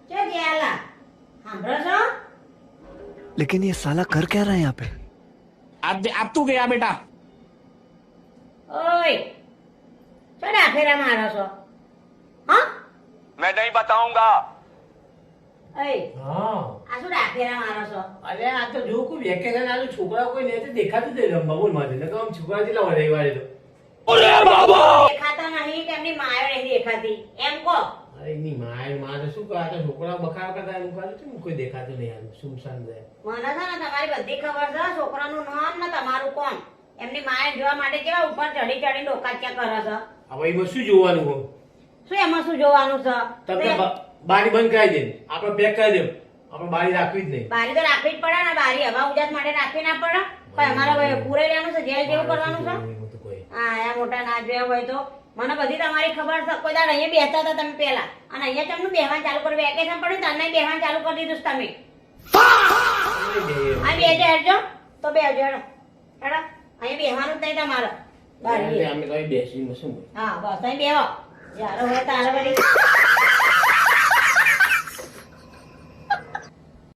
क्या गयाला हमरो છો लेकिन ये साला कर क्या रहा है यहाँ पे? अब तू गया बेटा ઓય ચડા ફેરા મારો છો હા मैं नहीं बताऊंगा। ઓય હા આ શું ડાફેરા મારો છો અરે આ તો જો કોઈ વેકેશન આલું છોકરા કોઈ ને તો દેખાતું જ નહીં રમવા બોલ મારે ને આમ છોકરા જેટલા વધારે વાળે તો દેખાતા નહીં કે એમની માયો નહીં દેખાતી એમ કહો અરે ની માય મારે શું કહે આ તો છોકરા બખાર કરતા એનું કાલે છે કોઈ દેખાતું નહીં આલું સુમસાન જાય મને છે ને તમારી બધી ખબર છે છોકરાનું નામ ને તમારું કોણ એમની માયા જોવા માટે કેવા ઉપર ચડી ચડી ડોકાચ્યા કરે છે હવે એમાં શું જોવાનું હો શું એમાં શું જોવાનું છે તમે બારી બંધ કરાવી દે આપણે પેક કરી દે આપણે બારી રાખવી જ નહીં બારી તો રાખવી જ પડે ને બારી હવા ઉજાસ માટે રાખવી ના પડે પણ અમારે પૂરે રહેવાનું છે જેલ જેવું કરવાનું છે એમાં તો કોઈ હા આ મોટા ના જોયા હોય તો મને બધી તમારી ખબર છે કોઈ દાડ અહીંયા બેસતા હતા તમે પેલા અને અહીંયા તમને બેહવાનું ચાલુ કર્યું વેકેશન પડ્યું તમને બેહવાનું ચાલુ કરી દીધું છે તમે આ બેજો હેડજો તો બેજો હેડો હેડો અહીંયા બેહવાનું જ નહીં તમારે બારી અમે કઈ બેસીને શું હા બસ અહીં બેહો જ્યારે હોય તારે